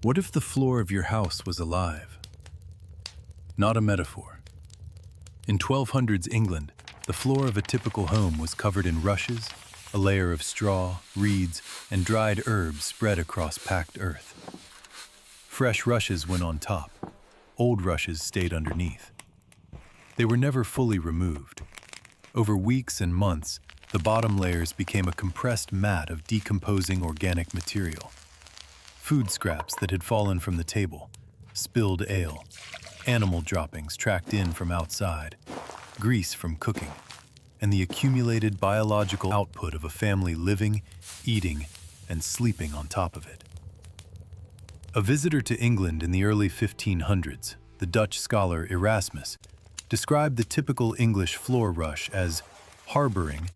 What if the floor of your house was alive? Not a metaphor. In 1200s England, the floor of a typical home was covered in rushes, a layer of straw, reeds, and dried herbs spread across packed earth. Fresh rushes went on top. Old rushes stayed underneath. They were never fully removed. Over weeks and months, the bottom layers became a compressed mat of decomposing organic material. Food scraps that had fallen from the table, spilled ale, animal droppings tracked in from outside, grease from cooking, and the accumulated biological output of a family living, eating, and sleeping on top of it. A visitor to England in the early 1500s, the Dutch scholar Erasmus, described the typical English floor rush as harboring,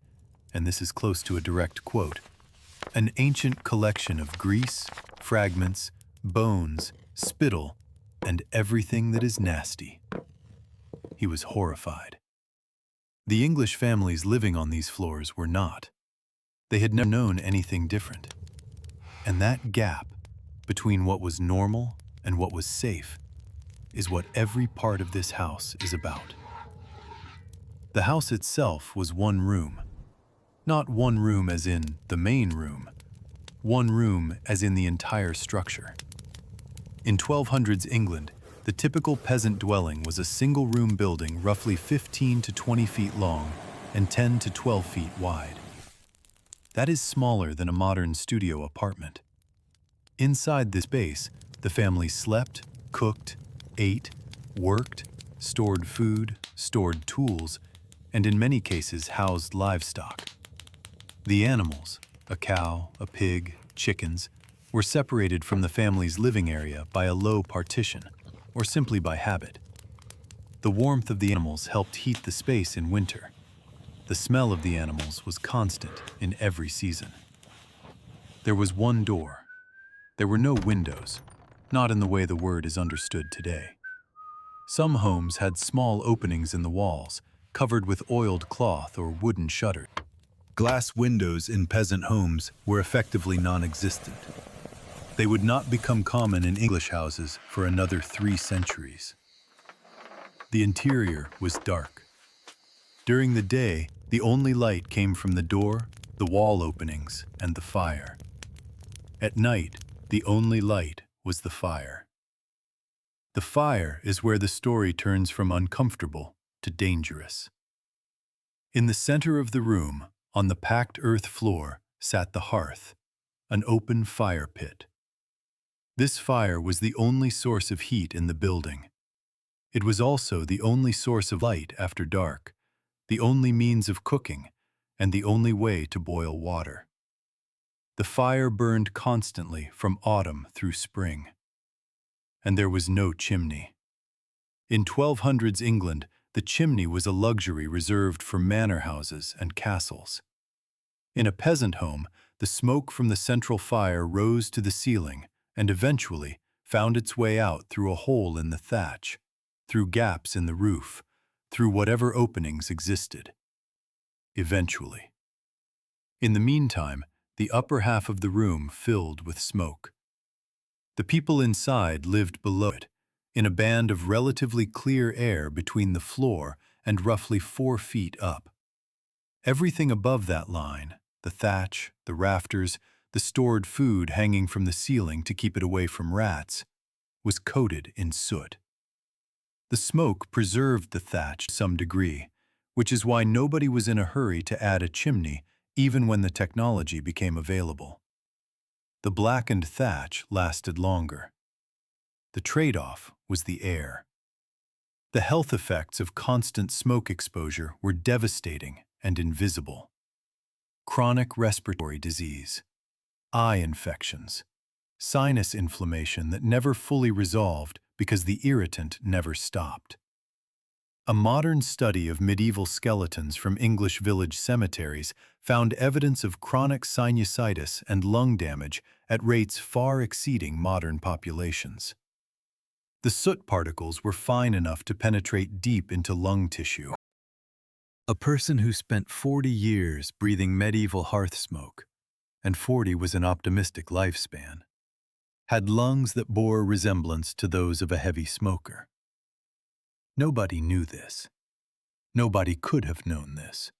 and this is close to a direct quote, an ancient collection of grease, fragments, bones, spittle, and everything that is nasty. He was horrified. The English families living on these floors were not. They had never known anything different. And that gap between what was normal and what was safe is what every part of this house is about. The house itself was one room. Not one room as in the main room. One room as in the entire structure. In 1200s England, the typical peasant dwelling was a single-room building roughly 15 to 20 feet long and 10 to 12 feet wide. That is smaller than a modern studio apartment. Inside this space, the family slept, cooked, ate, worked, stored food, stored tools, and in many cases housed livestock. The animals, a cow, a pig, chickens, were separated from the family's living area by a low partition, or simply by habit. The warmth of the animals helped heat the space in winter. The smell of the animals was constant in every season. There was one door. There were no windows, not in the way the word is understood today. Some homes had small openings in the walls, covered with oiled cloth or wooden shutters. Glass windows in peasant homes were effectively non-existent. They would not become common in English houses for another 3 centuries. The interior was dark. During the day, the only light came from the door, the wall openings, and the fire. At night, the only light was the fire. The fire is where the story turns from uncomfortable to dangerous. In the center of the room, on the packed earth floor, sat the hearth, an open fire pit. This fire was the only source of heat in the building. It was also the only source of light after dark, the only means of cooking, and the only way to boil water. The fire burned constantly from autumn through spring. And there was no chimney. In 1200s England, the chimney was a luxury reserved for manor houses and castles. In a peasant home, the smoke from the central fire rose to the ceiling and eventually found its way out through a hole in the thatch, through gaps in the roof, through whatever openings existed. Eventually. In the meantime, the upper half of the room filled with smoke. The people inside lived below it, in a band of relatively clear air between the floor and roughly 4 feet up. Everything above that line, the thatch, the rafters, the stored food hanging from the ceiling to keep it away from rats, was coated in soot. The smoke preserved the thatch to some degree, which is why nobody was in a hurry to add a chimney even when the technology became available. The blackened thatch lasted longer. The trade-off was the air. The health effects of constant smoke exposure were devastating and invisible. Chronic respiratory disease, eye infections, sinus inflammation that never fully resolved because the irritant never stopped. A modern study of medieval skeletons from English village cemeteries found evidence of chronic sinusitis and lung damage at rates far exceeding modern populations. The soot particles were fine enough to penetrate deep into lung tissue. A person who spent 40 years breathing medieval hearth smoke, and 40 was an optimistic lifespan, had lungs that bore a resemblance to those of a heavy smoker. Nobody knew this. Nobody could have known this.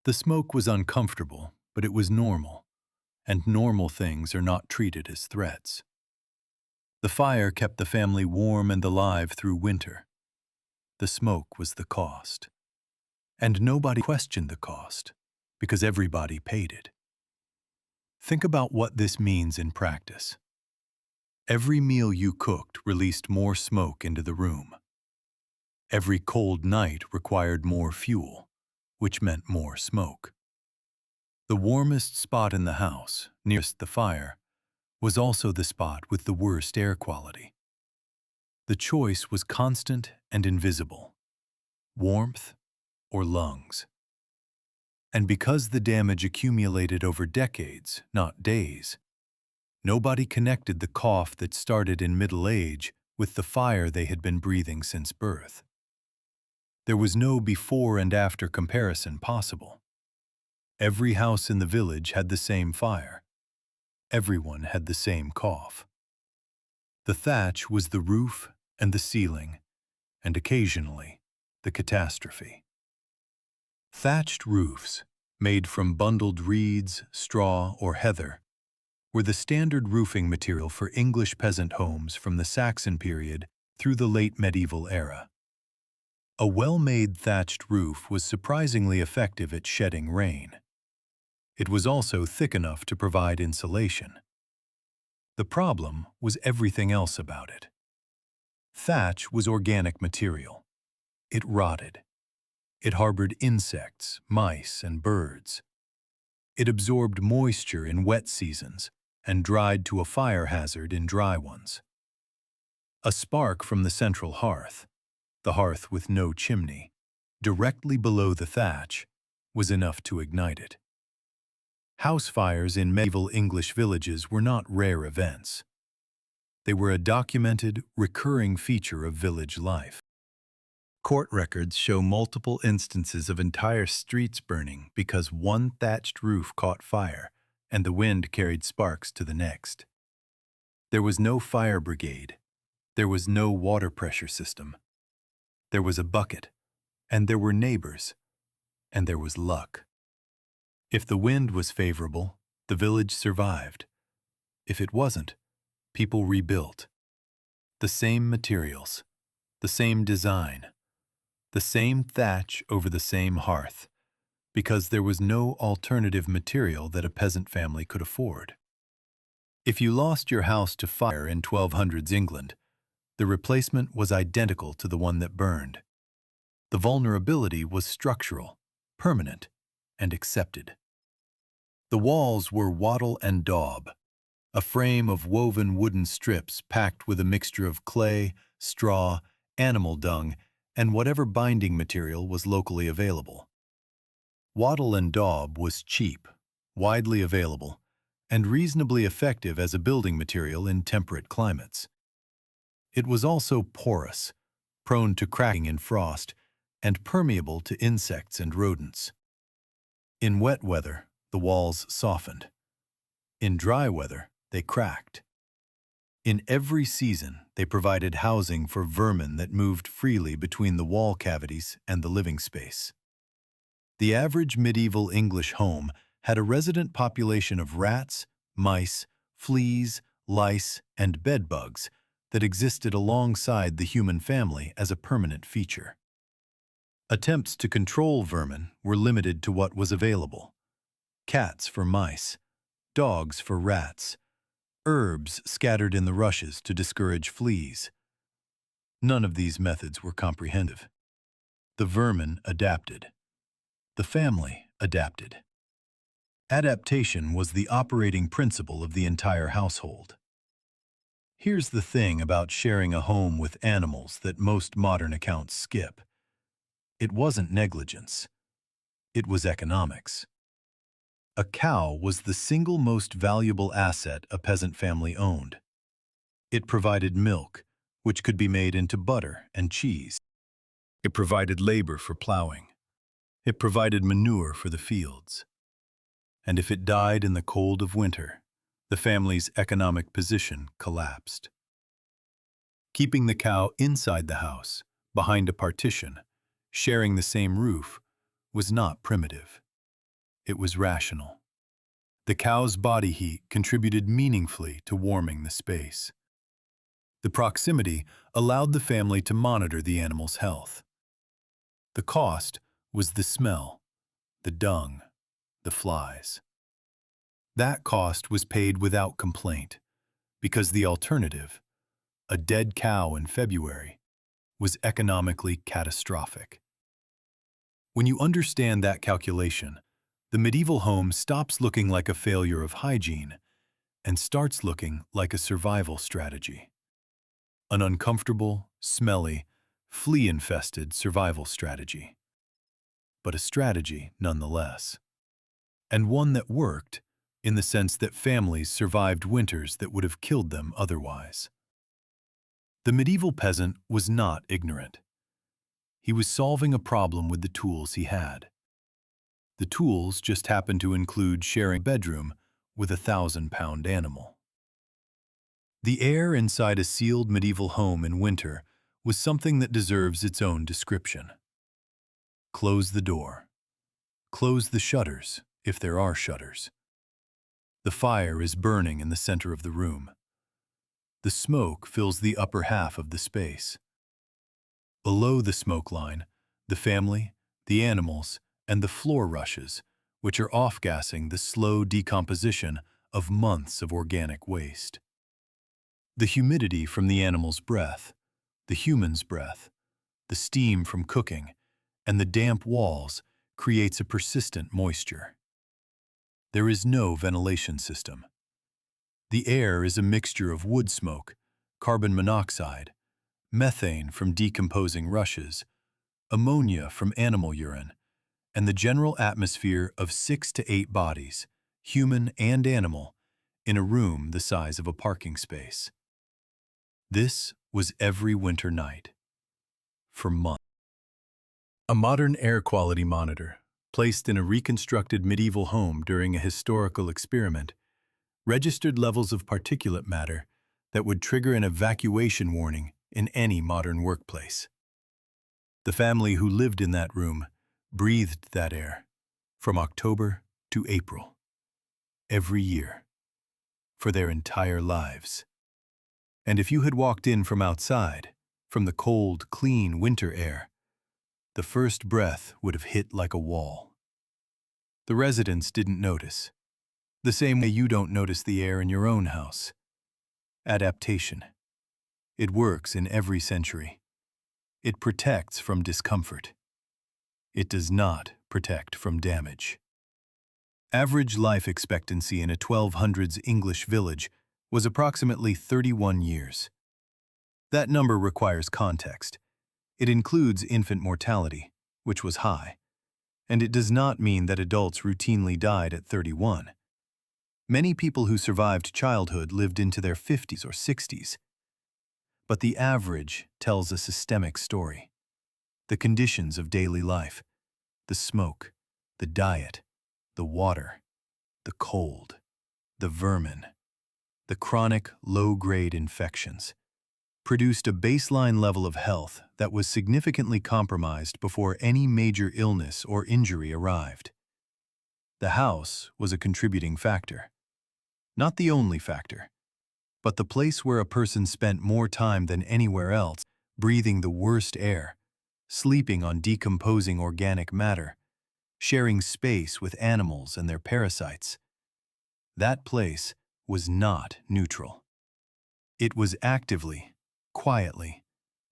The smoke was uncomfortable, but it was normal, and normal things are not treated as threats. The fire kept the family warm and alive through winter. The smoke was the cost. And nobody questioned the cost, because everybody paid it. Think about what this means in practice. Every meal you cooked released more smoke into the room. Every cold night required more fuel, which meant more smoke. The warmest spot in the house, nearest the fire, was also the spot with the worst air quality. The choice was constant and invisible: warmth or lungs. And because the damage accumulated over decades, not days, nobody connected the cough that started in middle age with the fire they had been breathing since birth. There was no before and after comparison possible. Every house in the village had the same fire. Everyone had the same cough. The thatch was the roof and the ceiling, and occasionally the catastrophe. Thatched roofs, made from bundled reeds, straw, or heather, were the standard roofing material for English peasant homes from the Saxon period through the late medieval era. A well-made thatched roof was surprisingly effective at shedding rain. It was also thick enough to provide insulation. The problem was everything else about it. Thatch was organic material. It rotted. It harbored insects, mice, and birds. It absorbed moisture in wet seasons and dried to a fire hazard in dry ones. A spark from the central hearth, the hearth with no chimney, directly below the thatch, was enough to ignite it. House fires in medieval English villages were not rare events. They were a documented, recurring feature of village life. Court records show multiple instances of entire streets burning because one thatched roof caught fire and the wind carried sparks to the next. There was no fire brigade. There was no water pressure system. There was a bucket, and there were neighbors, and there was luck. If the wind was favorable, the village survived. If it wasn't, people rebuilt. The same materials, the same design, the same thatch over the same hearth, because there was no alternative material that a peasant family could afford. If you lost your house to fire in 1200s England, the replacement was identical to the one that burned. The vulnerability was structural, permanent, and accepted. The walls were wattle and daub, a frame of woven wooden strips packed with a mixture of clay, straw, animal dung, and whatever binding material was locally available. Wattle and daub was cheap, widely available, and reasonably effective as a building material in temperate climates. It was also porous, prone to cracking in frost, and permeable to insects and rodents. In wet weather, the walls softened. In dry weather, they cracked. In every season, they provided housing for vermin that moved freely between the wall cavities and the living space. The average medieval English home had a resident population of rats, mice, fleas, lice, and bedbugs that existed alongside the human family as a permanent feature. Attempts to control vermin were limited to what was available: cats for mice, dogs for rats, herbs scattered in the rushes to discourage fleas. None of these methods were comprehensive. The vermin adapted. The family adapted. Adaptation was the operating principle of the entire household. Here's the thing about sharing a home with animals that most modern accounts skip. It wasn't negligence. It was economics. A cow was the single most valuable asset a peasant family owned. It provided milk, which could be made into butter and cheese. It provided labor for plowing. It provided manure for the fields. And if it died in the cold of winter, The family's economic position collapsed. Keeping the cow inside the house, behind a partition, sharing the same roof, was not primitive. It was rational. The cow's body heat contributed meaningfully to warming the space. The proximity allowed the family to monitor the animal's health. The cost was the smell, the dung, the flies. That cost was paid without complaint, because the alternative, a dead cow in February, was economically catastrophic. When you understand that calculation, the medieval home stops looking like a failure of hygiene and starts looking like a survival strategy. An uncomfortable, smelly, flea-infested survival strategy. But a strategy nonetheless. And one that worked, in the sense that families survived winters that would have killed them otherwise. The medieval peasant was not ignorant. He was solving a problem with the tools he had. The tools just happened to include sharing a bedroom with a 1,000-pound animal. The air inside a sealed medieval home in winter was something that deserves its own description. Close the door. Close the shutters, if there are shutters. The fire is burning in the center of the room. The smoke fills the upper half of the space. Below the smoke line, the family, the animals, and the floor rushes, which are off-gassing the slow decomposition of months of organic waste. The humidity from the animal's breath, the human's breath, the steam from cooking, and the damp walls creates a persistent moisture. There is no ventilation system. The air is a mixture of wood smoke, carbon monoxide, methane from decomposing rushes, ammonia from animal urine, and the general atmosphere of 6 to 8 bodies, human and animal, in a room the size of a parking space. This was every winter night, for months. A modern air quality monitor, placed in a reconstructed medieval home during a historical experiment, registered levels of particulate matter that would trigger an evacuation warning in any modern workplace. The family who lived in that room breathed that air from October to April, every year, for their entire lives. And if you had walked in from outside, from the cold, clean winter air, the first breath would have hit like a wall. The residents didn't notice, the same way you don't notice the air in your own house. Adaptation. It works in every century. It protects from discomfort. It does not protect from damage. Average life expectancy in a 1200s English village was approximately 31 years. That number requires context. It includes infant mortality, which was high, and it does not mean that adults routinely died at 31. Many people who survived childhood lived into their 50s or 60s. But the average tells a systemic story. The conditions of daily life, the smoke, the diet, the water, the cold, the vermin, the chronic low-grade infections, produced a baseline level of health that was significantly compromised before any major illness or injury arrived. The house was a contributing factor. Not the only factor, but the place where a person spent more time than anywhere else, breathing the worst air, sleeping on decomposing organic matter, sharing space with animals and their parasites. That place was not neutral. It was actively, quietly,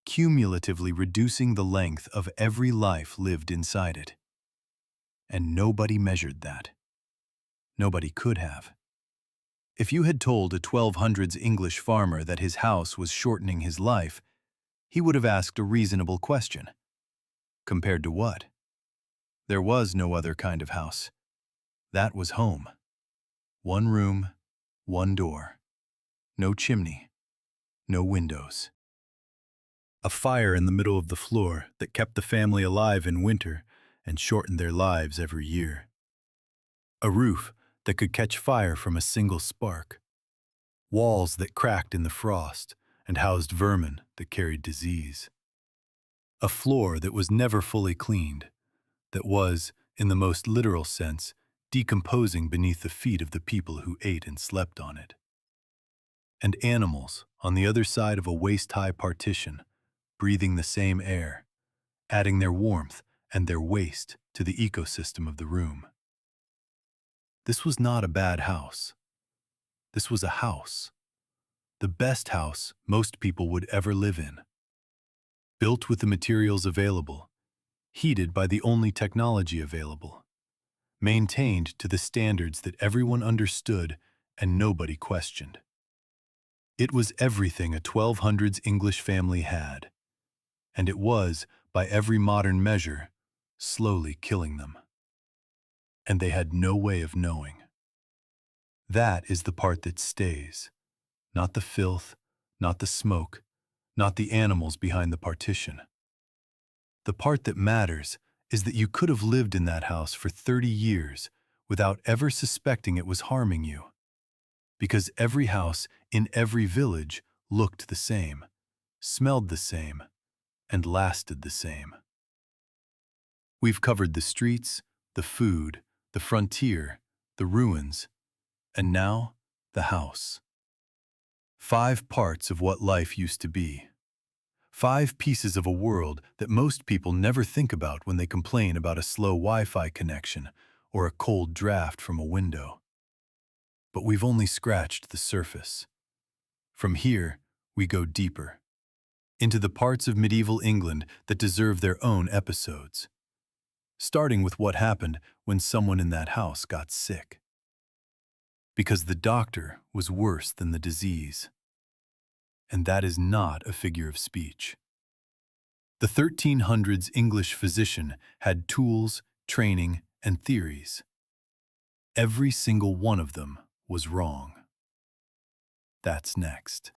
cumulatively reducing the length of every life lived inside it. And nobody measured that. Nobody could have. If you had told a 1200s English farmer that his house was shortening his life, he would have asked a reasonable question. Compared to what? There was no other kind of house. That was home. One room, one door. No chimney, no windows. A fire in the middle of the floor that kept the family alive in winter and shortened their lives every year. A roof that could catch fire from a single spark. walls that cracked in the frost and housed vermin that carried disease, a floor that was never fully cleaned, that was, in the most literal sense, decomposing beneath the feet of the people who ate and slept on it, and animals on the other side of a waist-high partition, breathing the same air, adding their warmth and their waste to the ecosystem of the room. This was not a bad house. This was a house, the best house most people would ever live in. Built with the materials available, heated by the only technology available, maintained to the standards that everyone understood and nobody questioned. It was everything a 1200s English family had, and it was, by every modern measure, slowly killing them. And they had no way of knowing. That is the part that stays, not the filth, not the smoke, not the animals behind the partition. The part that matters is that you could have lived in that house for 30 years without ever suspecting it was harming you. Because every house in every village looked the same, smelled the same, and lasted the same. We've covered the streets, the food, the frontier, the ruins, and now the house. 5 parts of what life used to be. 5 pieces of a world that most people never think about when they complain about a slow Wi-Fi connection or a cold draft from a window. But we've only scratched the surface. From here, we go deeper, into the parts of medieval England that deserve their own episodes, starting with what happened when someone in that house got sick. Because the doctor was worse than the disease. And that is not a figure of speech. The 1300s English physician had tools, training, and theories. Every single one of them was wrong. That's next.